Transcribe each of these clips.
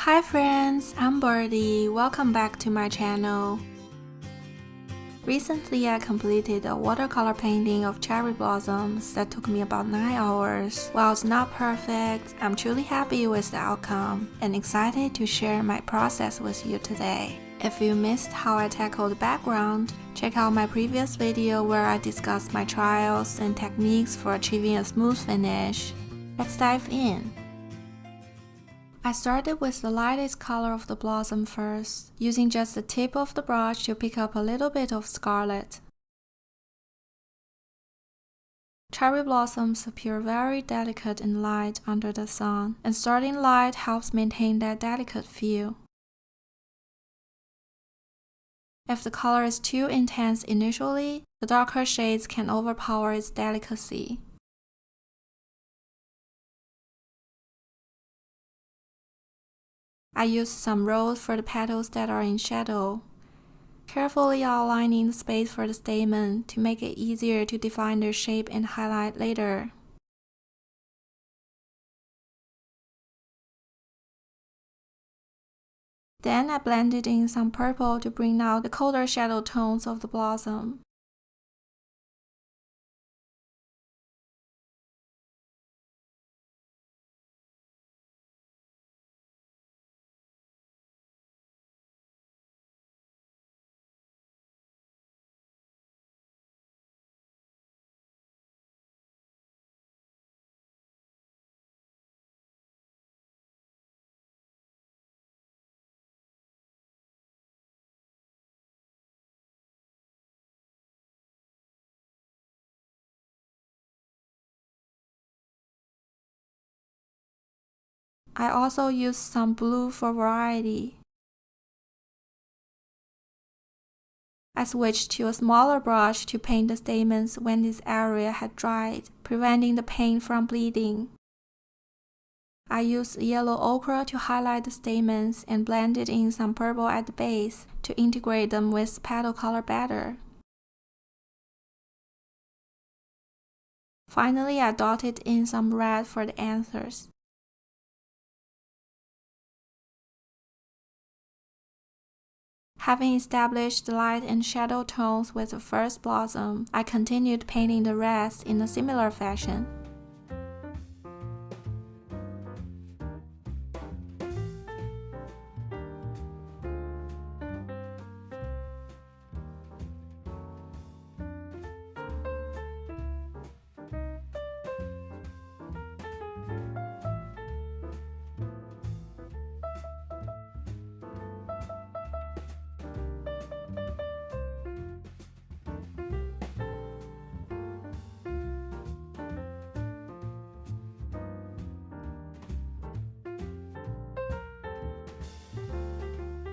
Hi friends, I'm Birdie. Welcome back to my channel. Recently I completed a watercolor painting of cherry blossoms that took me about 9 hours. While it's not perfect, I'm truly happy with the outcome and excited to share my process with you today. If you missed how I tackled the background, check out my previous video where I discussed my trials and techniques for achieving a smooth finish. Let's dive in. I started with the lightest color of the blossom first, using just the tip of the brush to pick up a little bit of scarlet. Cherry blossoms appear very delicate and light under the sun, and starting light helps maintain that delicate feel. If the color is too intense initially, the darker shades can overpower its delicacy. I used some rose for the petals that are in shadow, carefully outlining the space for the stamen to make it easier to define their shape and highlight later. Then I blended in some purple to bring out the colder shadow tones of the blossom. I also used some blue for variety. I switched to a smaller brush to paint the stamens when this area had dried, preventing the paint from bleeding. I used yellow ochre to highlight the stamens and blended in some purple at the base to integrate them with petal color better. Finally, I dotted in some red for the anthers. Having established the light and shadow tones with the first blossom, I continued painting the rest in a similar fashion.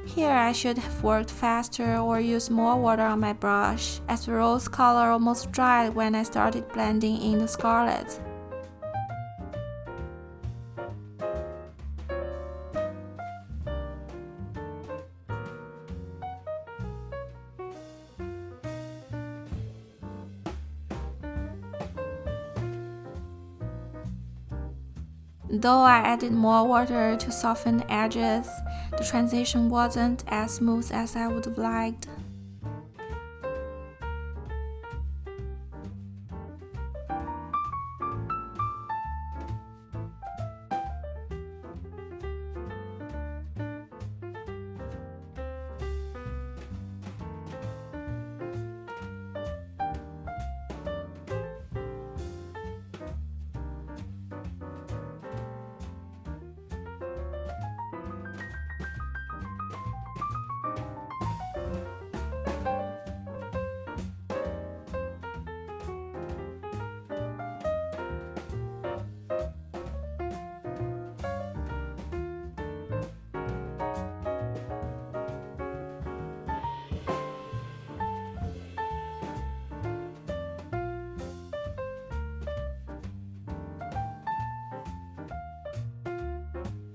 Here I should have worked faster or used more water on my brush, as the rose color almost dried when I started blending in the scarlet. Though I added more water to soften the edges, the transition wasn't as smooth as I would have liked.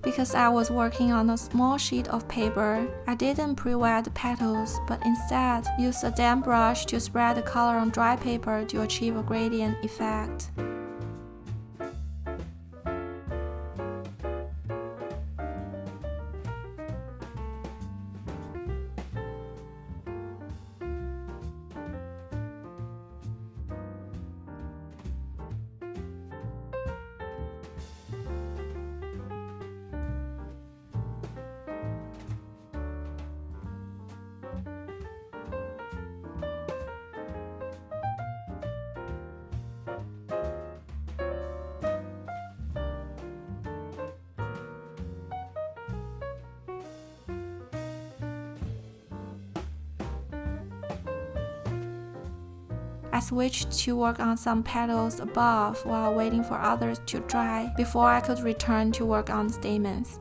Because I was working on a small sheet of paper, I didn't pre-wet the petals, but instead used a damp brush to spread the color on dry paper to achieve a gradient effect. I switched to work on some petals above while waiting for others to dry before I could return to work on the stamens.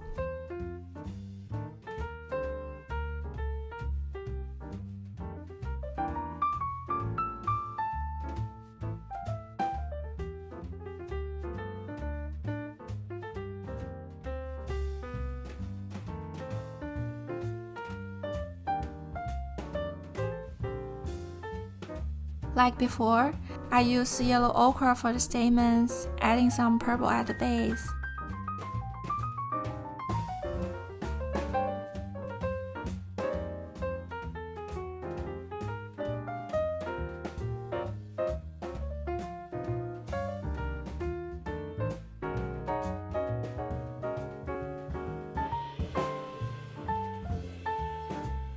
Like before, I used yellow ochre for the stamens, adding some purple at the base.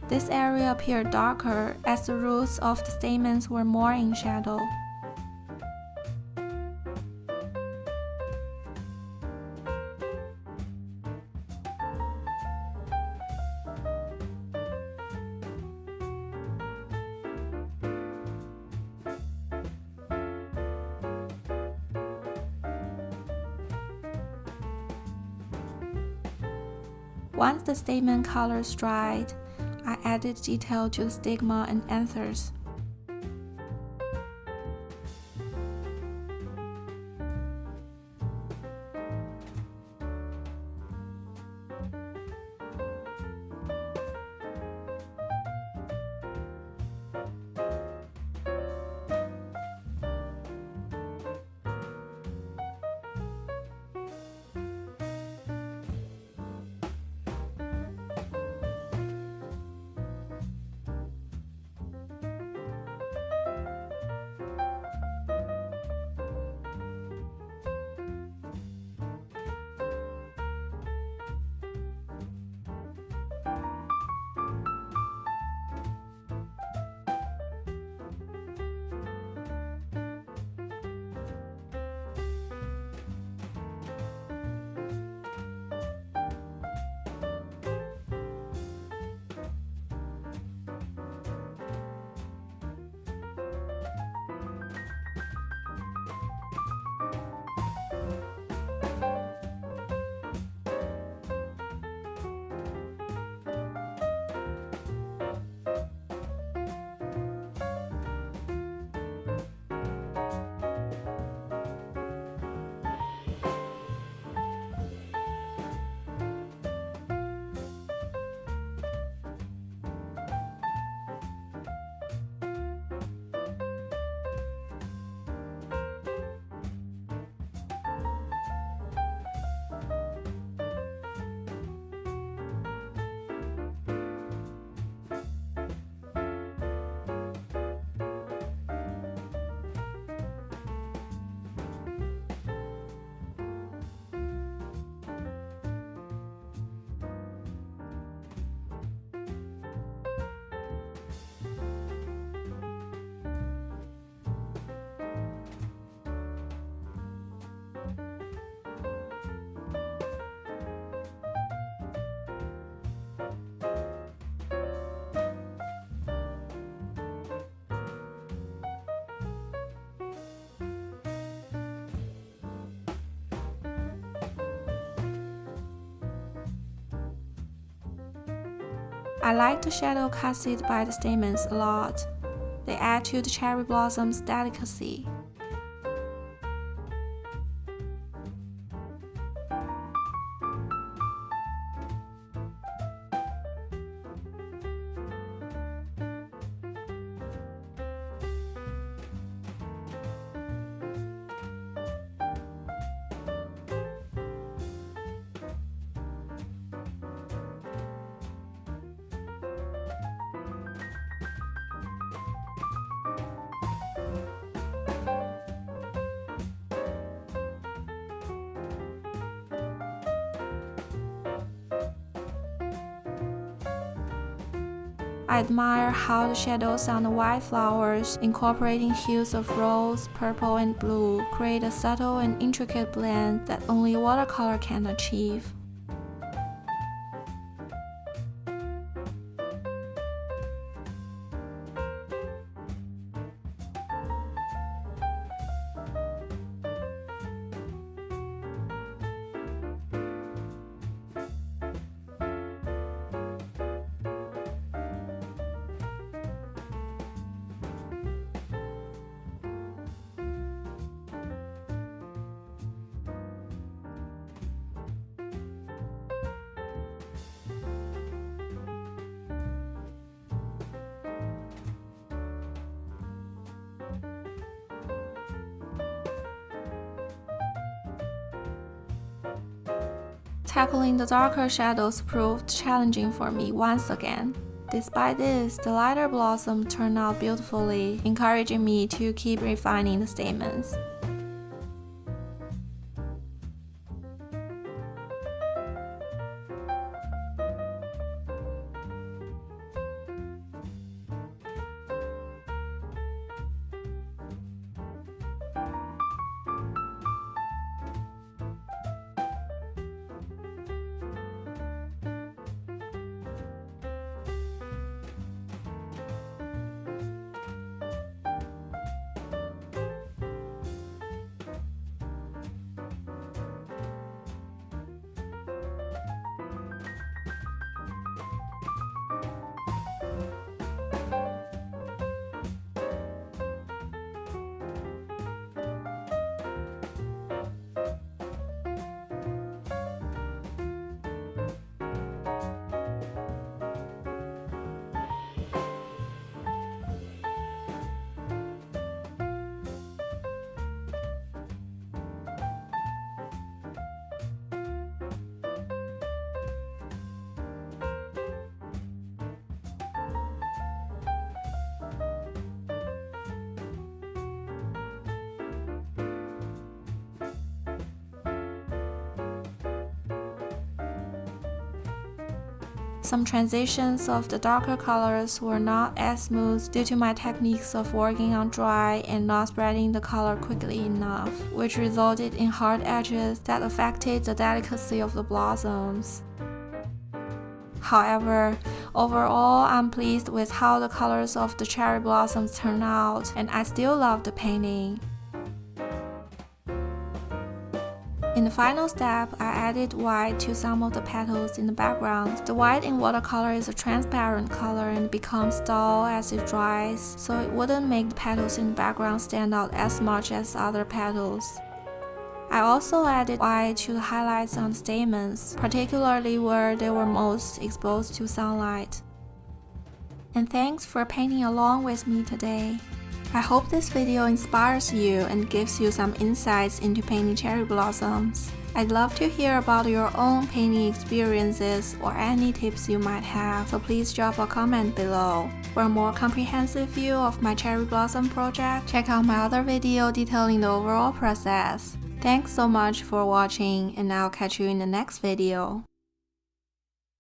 This area appeared darker as the roots of the stamens were more in shadow. Once the stamen colors dried, I added detail to the stigma and anthers. I like the shadow casted by the stamens a lot. They add to the cherry blossom's delicacy. I admire how the shadows on the white flowers, incorporating hues of rose, purple, and blue, create a subtle and intricate blend that only watercolor can achieve. Tackling the darker shadows proved challenging for me once again. Despite this, the lighter blossom turned out beautifully, encouraging me to keep refining the stamens. Some transitions of the darker colors were not as smooth due to my techniques of working on dry and not spreading the color quickly enough, which resulted in hard edges that affected the delicacy of the blossoms. However, overall, I'm pleased with how the colors of the cherry blossoms turned out, and I still love the painting. In the final step, I added white to some of the petals in the background. The white in watercolor is a transparent color and becomes dull as it dries, so it wouldn't make the petals in the background stand out as much as other petals. I also added white to the highlights on the stamens, particularly where they were most exposed to sunlight. And thanks for painting along with me today. I hope this video inspires you and gives you some insights into painting cherry blossoms. I'd love to hear about your own painting experiences or any tips you might have, so please drop a comment below. For a more comprehensive view of my cherry blossom project, check out my other video detailing the overall process. Thanks so much for watching, and I'll catch you in the next video.